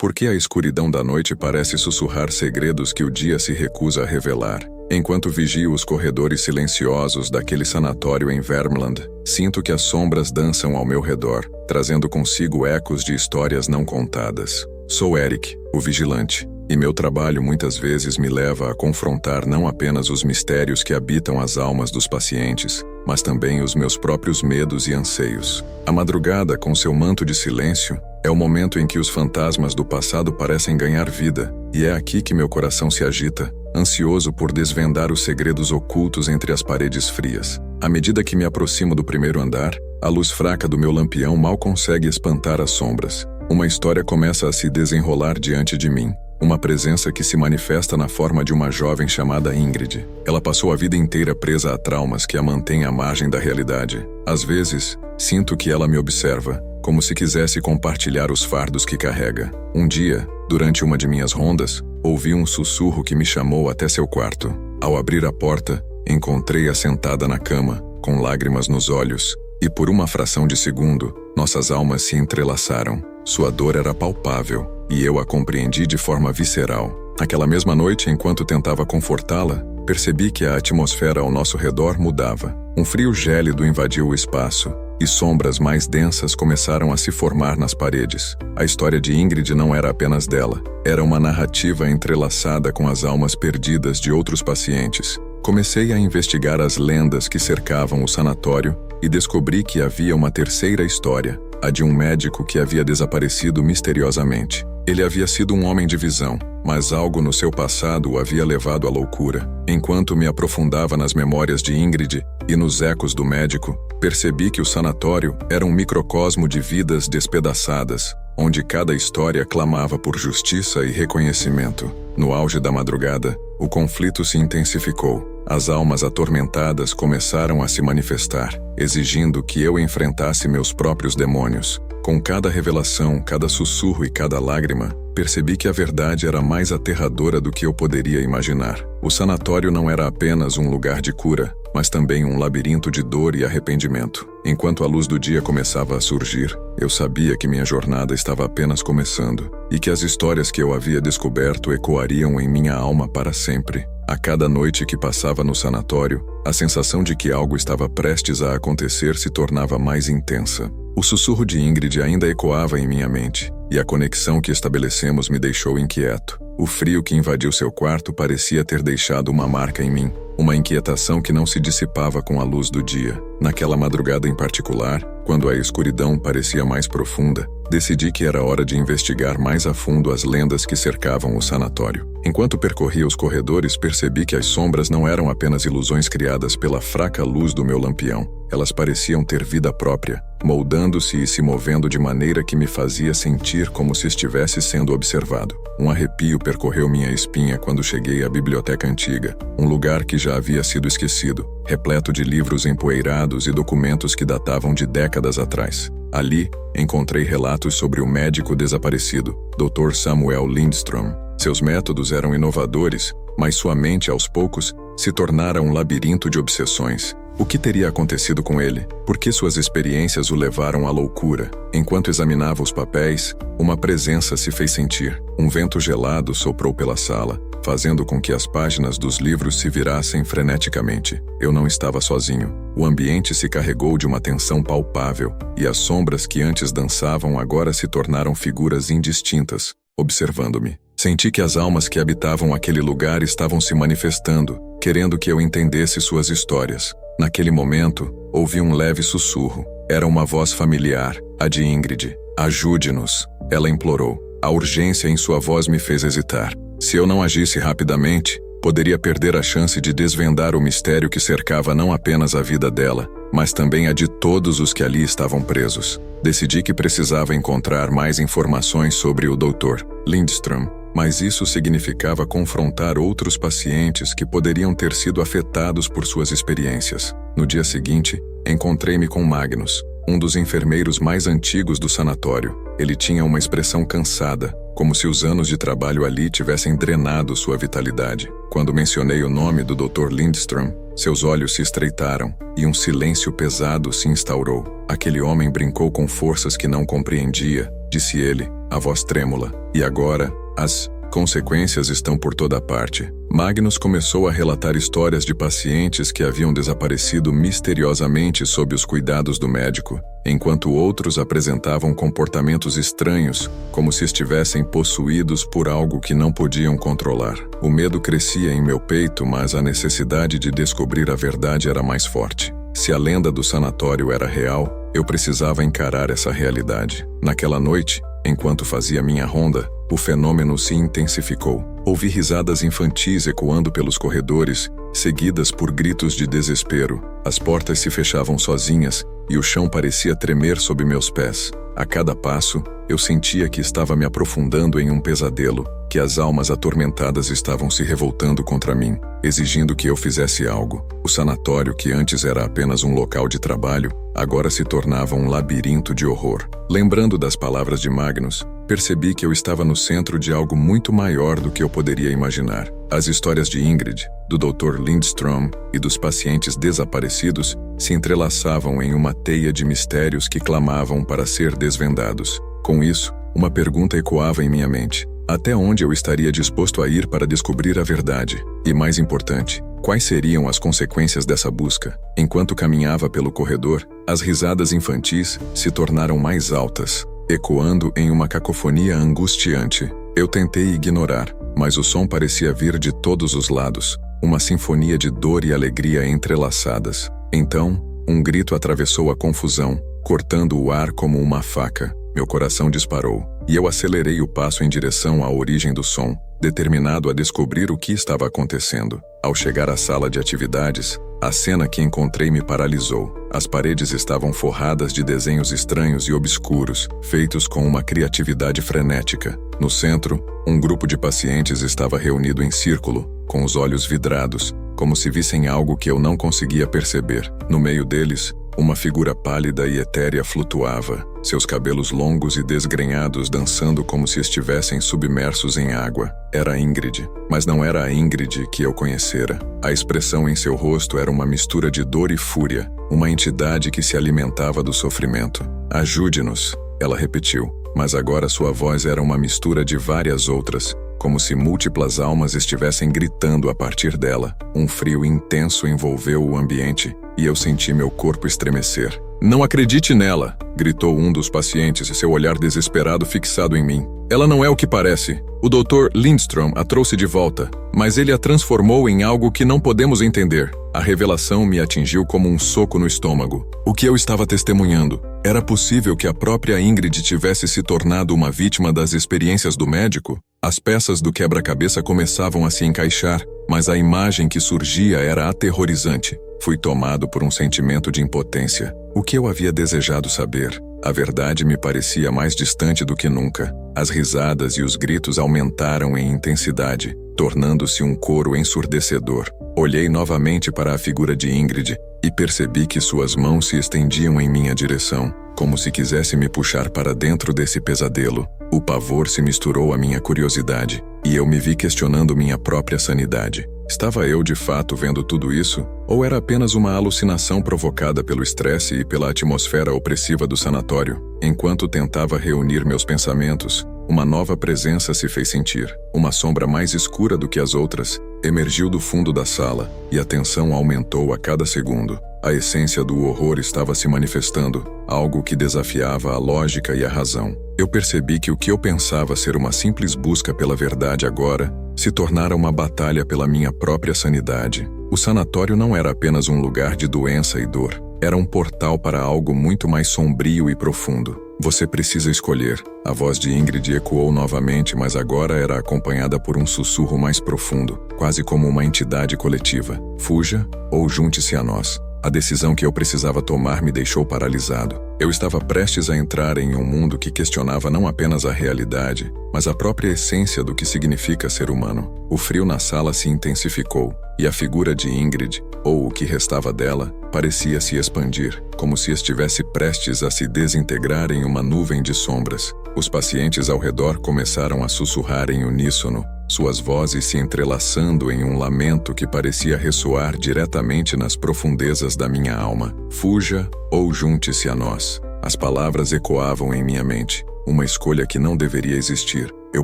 Por que a escuridão da noite parece sussurrar segredos que o dia se recusa a revelar? Enquanto vigio os corredores silenciosos daquele sanatório em Vermland, sinto que as sombras dançam ao meu redor, trazendo consigo ecos de histórias não contadas. Sou Eric, o vigilante, e meu trabalho muitas vezes me leva a confrontar não apenas os mistérios que habitam as almas dos pacientes, mas também os meus próprios medos e anseios. A madrugada, com seu manto de silêncio, é o momento em que os fantasmas do passado parecem ganhar vida, e é aqui que meu coração se agita, ansioso por desvendar os segredos ocultos entre as paredes frias. À medida que me aproximo do primeiro andar, a luz fraca do meu lampião mal consegue espantar as sombras. Uma história começa a se desenrolar diante de mim. Uma presença que se manifesta na forma de uma jovem chamada Ingrid. Ela passou a vida inteira presa a traumas que a mantêm à margem da realidade. Às vezes, sinto que ela me observa, como se quisesse compartilhar os fardos que carrega. Um dia, durante uma de minhas rondas, ouvi um sussurro que me chamou até seu quarto. Ao abrir a porta, encontrei-a sentada na cama, com lágrimas nos olhos, e por uma fração de segundo, nossas almas se entrelaçaram. Sua dor era palpável, e eu a compreendi de forma visceral. Naquela mesma noite, enquanto tentava confortá-la, percebi que a atmosfera ao nosso redor mudava. Um frio gélido invadiu o espaço, e sombras mais densas começaram a se formar nas paredes. A história de Ingrid não era apenas dela, era uma narrativa entrelaçada com as almas perdidas de outros pacientes. Comecei a investigar as lendas que cercavam o sanatório e descobri que havia uma terceira história, a de um médico que havia desaparecido misteriosamente. Ele havia sido um homem de visão, mas algo no seu passado o havia levado à loucura. Enquanto me aprofundava nas memórias de Ingrid e nos ecos do médico, percebi que o sanatório era um microcosmo de vidas despedaçadas, onde cada história clamava por justiça e reconhecimento. No auge da madrugada, o conflito se intensificou. As almas atormentadas começaram a se manifestar, exigindo que eu enfrentasse meus próprios demônios. Com cada revelação, cada sussurro e cada lágrima, percebi que a verdade era mais aterradora do que eu poderia imaginar. O sanatório não era apenas um lugar de cura, mas também um labirinto de dor e arrependimento. Enquanto a luz do dia começava a surgir, eu sabia que minha jornada estava apenas começando, e que as histórias que eu havia descoberto ecoariam em minha alma para sempre. A cada noite que passava no sanatório, a sensação de que algo estava prestes a acontecer se tornava mais intensa. O sussurro de Ingrid ainda ecoava em minha mente, e a conexão que estabelecemos me deixou inquieto. O frio que invadiu seu quarto parecia ter deixado uma marca em mim, uma inquietação que não se dissipava com a luz do dia. Naquela madrugada em particular, quando a escuridão parecia mais profunda, decidi que era hora de investigar mais a fundo as lendas que cercavam o sanatório. Enquanto percorria os corredores, percebi que as sombras não eram apenas ilusões criadas pela fraca luz do meu lampião. Elas pareciam ter vida própria, moldando-se e se movendo de maneira que me fazia sentir como se estivesse sendo observado. Um arrepio percorreu minha espinha quando cheguei à biblioteca antiga, um lugar que já havia sido esquecido, repleto de livros empoeirados e documentos que datavam de décadas atrás. Ali, encontrei relatos sobre o médico desaparecido, Dr. Samuel Lindstrom. Seus métodos eram inovadores, mas sua mente, aos poucos, se tornara um labirinto de obsessões. O que teria acontecido com ele? Por que suas experiências o levaram à loucura? Enquanto examinava os papéis, uma presença se fez sentir. Um vento gelado soprou pela sala, fazendo com que as páginas dos livros se virassem freneticamente. Eu não estava sozinho. O ambiente se carregou de uma tensão palpável, e as sombras que antes dançavam agora se tornaram figuras indistintas, observando-me. Senti que as almas que habitavam aquele lugar estavam se manifestando, querendo que eu entendesse suas histórias. Naquele momento, ouvi um leve sussurro. Era uma voz familiar, a de Ingrid. "Ajude-nos", ela implorou. A urgência em sua voz me fez hesitar. Se eu não agisse rapidamente, poderia perder a chance de desvendar o mistério que cercava não apenas a vida dela, mas também a de todos os que ali estavam presos. Decidi que precisava encontrar mais informações sobre o Dr. Lindstrom, mas isso significava confrontar outros pacientes que poderiam ter sido afetados por suas experiências. No dia seguinte, encontrei-me com Magnus, um dos enfermeiros mais antigos do sanatório. Ele tinha uma expressão cansada, como se os anos de trabalho ali tivessem drenado sua vitalidade. Quando mencionei o nome do Dr. Lindstrom, seus olhos se estreitaram e um silêncio pesado se instaurou. "Aquele homem brincou com forças que não compreendia", disse ele, a voz trêmula. E agora, as consequências estão por toda parte. Magnus começou a relatar histórias de pacientes que haviam desaparecido misteriosamente sob os cuidados do médico, enquanto outros apresentavam comportamentos estranhos, como se estivessem possuídos por algo que não podiam controlar. O medo crescia em meu peito, mas a necessidade de descobrir a verdade era mais forte. Se a lenda do sanatório era real, eu precisava encarar essa realidade. Naquela noite, enquanto fazia minha ronda, o fenômeno se intensificou. Ouvi risadas infantis ecoando pelos corredores, seguidas por gritos de desespero. As portas se fechavam sozinhas e o chão parecia tremer sob meus pés. A cada passo, eu sentia que estava me aprofundando em um pesadelo, que as almas atormentadas estavam se revoltando contra mim, exigindo que eu fizesse algo. O sanatório, que antes era apenas um local de trabalho, agora se tornava um labirinto de horror. Lembrando das palavras de Magnus, percebi que eu estava no centro de algo muito maior do que eu poderia imaginar. As histórias de Ingrid, do Dr. Lindstrom e dos pacientes desaparecidos se entrelaçavam em uma teia de mistérios que clamavam para ser desvendados. Com isso, uma pergunta ecoava em minha mente: até onde eu estaria disposto a ir para descobrir a verdade? E mais importante, quais seriam as consequências dessa busca? Enquanto caminhava pelo corredor, as risadas infantis se tornaram mais altas, ecoando em uma cacofonia angustiante. Eu tentei ignorar, mas o som parecia vir de todos os lados, uma sinfonia de dor e alegria entrelaçadas. Então, um grito atravessou a confusão, cortando o ar como uma faca. Meu coração disparou, e eu acelerei o passo em direção à origem do som, determinado a descobrir o que estava acontecendo. Ao chegar à sala de atividades, a cena que encontrei me paralisou. As paredes estavam forradas de desenhos estranhos e obscuros, feitos com uma criatividade frenética. No centro, um grupo de pacientes estava reunido em círculo, com os olhos vidrados, como se vissem algo que eu não conseguia perceber. No meio deles, uma figura pálida e etérea flutuava, seus cabelos longos e desgrenhados dançando como se estivessem submersos em água. Era Ingrid, mas não era a Ingrid que eu conhecera. A expressão em seu rosto era uma mistura de dor e fúria, uma entidade que se alimentava do sofrimento. Ajude-nos, ela repetiu, mas agora sua voz era uma mistura de várias outras, como se múltiplas almas estivessem gritando a partir dela. Um frio intenso envolveu o ambiente, e eu senti meu corpo estremecer. "Não acredite nela!" gritou um dos pacientes, seu olhar desesperado fixado em mim. "Ela não é o que parece. O Dr. Lindstrom a trouxe de volta, mas ele a transformou em algo que não podemos entender." A revelação me atingiu como um soco no estômago. O que eu estava testemunhando? Era possível que a própria Ingrid tivesse se tornado uma vítima das experiências do médico? As peças do quebra-cabeça começavam a se encaixar, mas a imagem que surgia era aterrorizante. Fui tomado por um sentimento de impotência. O que eu havia desejado saber? A verdade me parecia mais distante do que nunca. As risadas e os gritos aumentaram em intensidade, tornando-se um coro ensurdecedor. Olhei novamente para a figura de Ingrid e percebi que suas mãos se estendiam em minha direção, como se quisesse me puxar para dentro desse pesadelo. O pavor se misturou à minha curiosidade, e eu me vi questionando minha própria sanidade. Estava eu de fato vendo tudo isso? Ou era apenas uma alucinação provocada pelo estresse e pela atmosfera opressiva do sanatório? Enquanto tentava reunir meus pensamentos, uma nova presença se fez sentir. Uma sombra mais escura do que as outras emergiu do fundo da sala, e a tensão aumentou a cada segundo. A essência do horror estava se manifestando, algo que desafiava a lógica e a razão. Eu percebi que o que eu pensava ser uma simples busca pela verdade agora se tornara uma batalha pela minha própria sanidade. O sanatório não era apenas um lugar de doença e dor. Era um portal para algo muito mais sombrio e profundo. "Você precisa escolher." A voz de Ingrid ecoou novamente, mas agora era acompanhada por um sussurro mais profundo, quase como uma entidade coletiva. "Fuja ou junte-se a nós." A decisão que eu precisava tomar me deixou paralisado. Eu estava prestes a entrar em um mundo que questionava não apenas a realidade, mas a própria essência do que significa ser humano. O frio na sala se intensificou, e a figura de Ingrid, ou o que restava dela, parecia se expandir, como se estivesse prestes a se desintegrar em uma nuvem de sombras. Os pacientes ao redor começaram a sussurrar em uníssono, suas vozes se entrelaçando em um lamento que parecia ressoar diretamente nas profundezas da minha alma. "Fuja ou junte-se a nós." As palavras ecoavam em minha mente, uma escolha que não deveria existir. Eu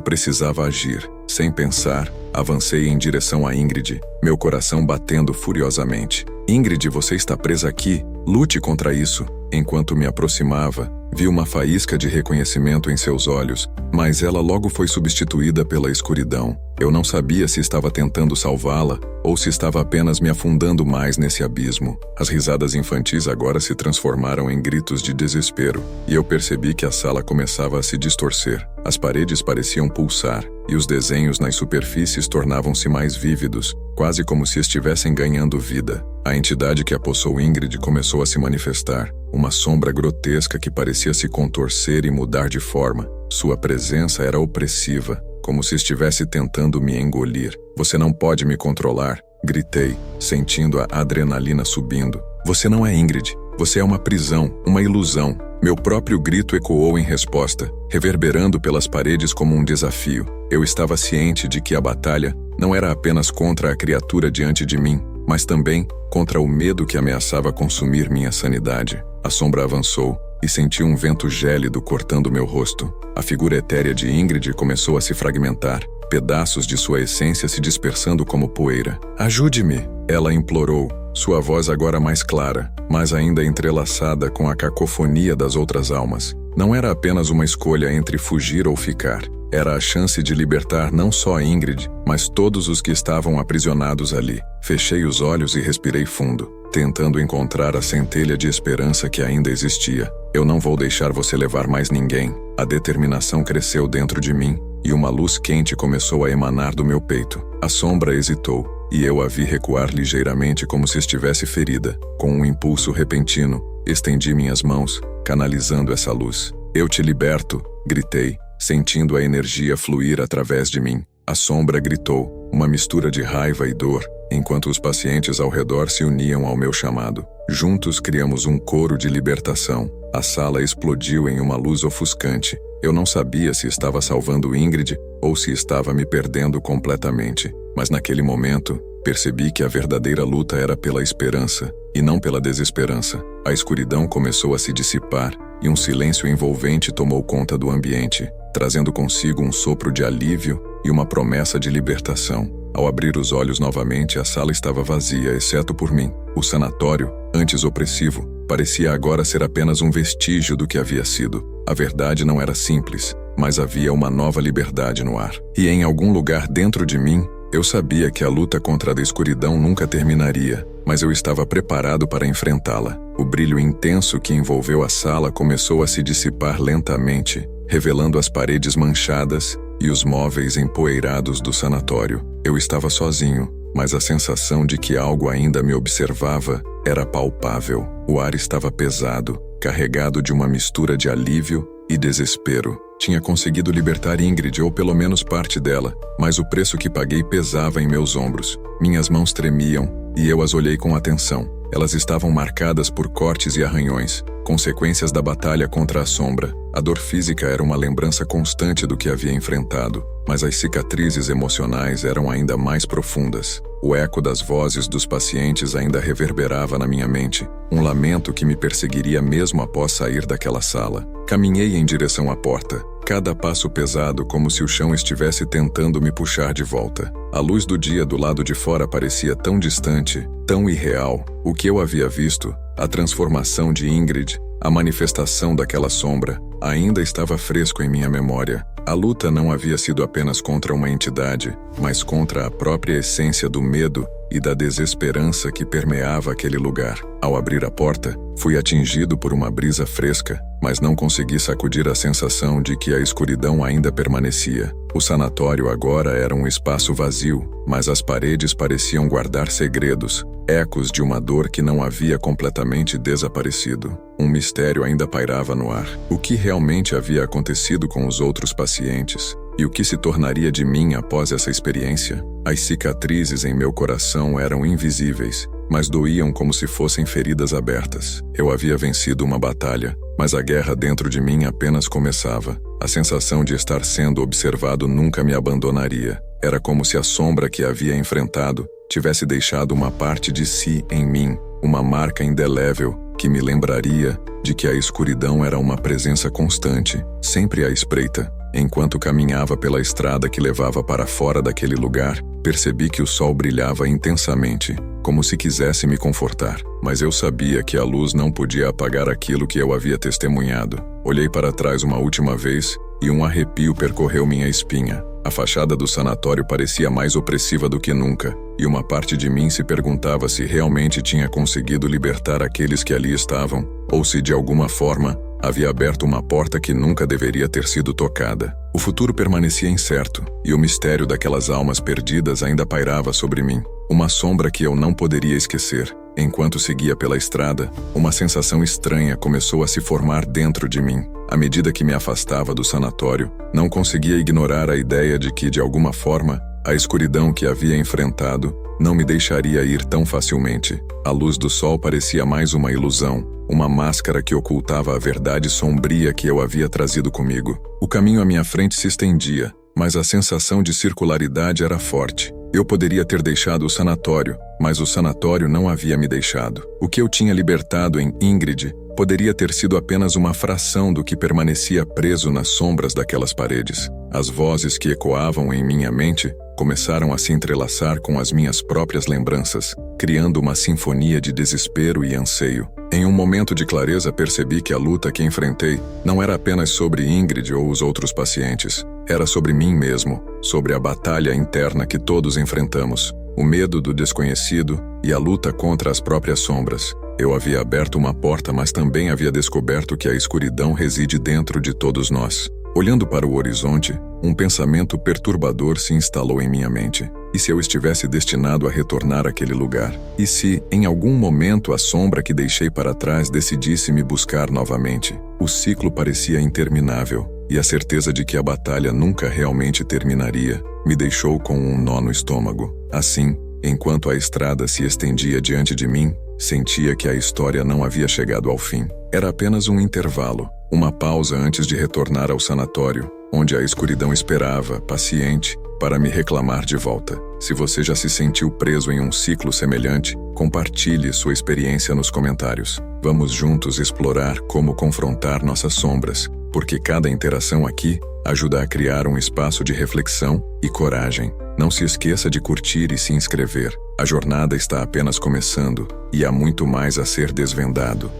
precisava agir. Sem pensar, avancei em direção a Ingrid, meu coração batendo furiosamente. Ingrid, você está presa aqui. Lute contra isso. Enquanto me aproximava, vi uma faísca de reconhecimento em seus olhos, mas ela logo foi substituída pela escuridão. Eu não sabia se estava tentando salvá-la ou se estava apenas me afundando mais nesse abismo. As risadas infantis agora se transformaram em gritos de desespero, e eu percebi que a sala começava a se distorcer. As paredes pareciam pulsar, e os desenhos nas superfícies tornavam-se mais vívidos, quase como se estivessem ganhando vida. A entidade que apossou Ingrid começou a se manifestar, uma sombra grotesca que parecia se contorcer e mudar de forma. Sua presença era opressiva, como se estivesse tentando me engolir. Você não pode me controlar, gritei, sentindo a adrenalina subindo. Você não é Ingrid. Você é uma prisão, uma ilusão. Meu próprio grito ecoou em resposta, reverberando pelas paredes como um desafio. Eu estava ciente de que a batalha não era apenas contra a criatura diante de mim, mas também contra o medo que ameaçava consumir minha sanidade. A sombra avançou e senti um vento gélido cortando meu rosto. A figura etérea de Ingrid começou a se fragmentar, pedaços de sua essência se dispersando como poeira. Ajude-me! Ela implorou, sua voz agora mais clara, mas ainda entrelaçada com a cacofonia das outras almas. Não era apenas uma escolha entre fugir ou ficar. Era a chance de libertar não só Ingrid, mas todos os que estavam aprisionados ali. Fechei os olhos e respirei fundo, tentando encontrar a centelha de esperança que ainda existia. Eu não vou deixar você levar mais ninguém. A determinação cresceu dentro de mim, e uma luz quente começou a emanar do meu peito. A sombra hesitou, e eu a vi recuar ligeiramente como se estivesse ferida. Com um impulso repentino, estendi minhas mãos, canalizando essa luz. Eu te liberto, gritei, sentindo a energia fluir através de mim. A sombra gritou, uma mistura de raiva e dor, enquanto os pacientes ao redor se uniam ao meu chamado. Juntos criamos um coro de libertação. A sala explodiu em uma luz ofuscante. Eu não sabia se estava salvando Ingrid ou se estava me perdendo completamente. Mas naquele momento, percebi que a verdadeira luta era pela esperança, e não pela desesperança. A escuridão começou a se dissipar, e um silêncio envolvente tomou conta do ambiente, trazendo consigo um sopro de alívio e uma promessa de libertação. Ao abrir os olhos novamente, a sala estava vazia, exceto por mim. O sanatório, antes opressivo, parecia agora ser apenas um vestígio do que havia sido. A verdade não era simples, mas havia uma nova liberdade no ar. E em algum lugar dentro de mim, eu sabia que a luta contra a escuridão nunca terminaria, mas eu estava preparado para enfrentá-la. O brilho intenso que envolveu a sala começou a se dissipar lentamente, revelando as paredes manchadas e os móveis empoeirados do sanatório. Eu estava sozinho, mas a sensação de que algo ainda me observava era palpável. O ar estava pesado, carregado de uma mistura de alívio e desespero. Tinha conseguido libertar Ingrid, ou pelo menos parte dela, mas o preço que paguei pesava em meus ombros. Minhas mãos tremiam, e eu as olhei com atenção. Elas estavam marcadas por cortes e arranhões, consequências da batalha contra a sombra. A dor física era uma lembrança constante do que havia enfrentado, mas as cicatrizes emocionais eram ainda mais profundas. O eco das vozes dos pacientes ainda reverberava na minha mente, um lamento que me perseguiria mesmo após sair daquela sala. Caminhei em direção à porta, cada passo pesado como se o chão estivesse tentando me puxar de volta. A luz do dia do lado de fora parecia tão distante, tão irreal. O que eu havia visto, a transformação de Ingrid, a manifestação daquela sombra, ainda estava fresco em minha memória. A luta não havia sido apenas contra uma entidade, mas contra a própria essência do medo e da desesperança que permeava aquele lugar. Ao abrir a porta, fui atingido por uma brisa fresca, mas não consegui sacudir a sensação de que a escuridão ainda permanecia. O sanatório agora era um espaço vazio, mas as paredes pareciam guardar segredos, ecos de uma dor que não havia completamente desaparecido. Um mistério ainda pairava no ar. O que realmente havia acontecido com os outros pacientes? E o que se tornaria de mim após essa experiência? As cicatrizes em meu coração eram invisíveis, mas doíam como se fossem feridas abertas. Eu havia vencido uma batalha, mas a guerra dentro de mim apenas começava. A sensação de estar sendo observado nunca me abandonaria. Era como se a sombra que havia enfrentado tivesse deixado uma parte de si em mim, uma marca indelével que me lembraria de que a escuridão era uma presença constante, sempre à espreita. Enquanto caminhava pela estrada que levava para fora daquele lugar, percebi que o sol brilhava intensamente, como se quisesse me confortar. Mas eu sabia que a luz não podia apagar aquilo que eu havia testemunhado. Olhei para trás uma última vez e um arrepio percorreu minha espinha. A fachada do sanatório parecia mais opressiva do que nunca, e uma parte de mim se perguntava se realmente tinha conseguido libertar aqueles que ali estavam, ou se de alguma forma havia aberto uma porta que nunca deveria ter sido tocada. O futuro permanecia incerto, e o mistério daquelas almas perdidas ainda pairava sobre mim, uma sombra que eu não poderia esquecer. Enquanto seguia pela estrada, uma sensação estranha começou a se formar dentro de mim. À medida que me afastava do sanatório, não conseguia ignorar a ideia de que, de alguma forma, a escuridão que havia enfrentado não me deixaria ir tão facilmente. A luz do sol parecia mais uma ilusão, uma máscara que ocultava a verdade sombria que eu havia trazido comigo. O caminho à minha frente se estendia, mas a sensação de circularidade era forte. Eu poderia ter deixado o sanatório, mas o sanatório não havia me deixado. O que eu tinha libertado em Ingrid poderia ter sido apenas uma fração do que permanecia preso nas sombras daquelas paredes. As vozes que ecoavam em minha mente começaram a se entrelaçar com as minhas próprias lembranças, criando uma sinfonia de desespero e anseio. Em um momento de clareza percebi que a luta que enfrentei não era apenas sobre Ingrid ou os outros pacientes. Era sobre mim mesmo, sobre a batalha interna que todos enfrentamos, o medo do desconhecido e a luta contra as próprias sombras. Eu havia aberto uma porta, mas também havia descoberto que a escuridão reside dentro de todos nós. Olhando para o horizonte, um pensamento perturbador se instalou em minha mente. E se eu estivesse destinado a retornar àquele lugar? E se, em algum momento, a sombra que deixei para trás decidisse me buscar novamente? O ciclo parecia interminável, e a certeza de que a batalha nunca realmente terminaria me deixou com um nó no estômago. Assim, enquanto a estrada se estendia diante de mim, sentia que a história não havia chegado ao fim. Era apenas um intervalo, uma pausa antes de retornar ao sanatório, onde a escuridão esperava, paciente, para me reclamar de volta. Se você já se sentiu preso em um ciclo semelhante, compartilhe sua experiência nos comentários. Vamos juntos explorar como confrontar nossas sombras, porque cada interação aqui ajuda a criar um espaço de reflexão e coragem. Não se esqueça de curtir e se inscrever. A jornada está apenas começando e há muito mais a ser desvendado.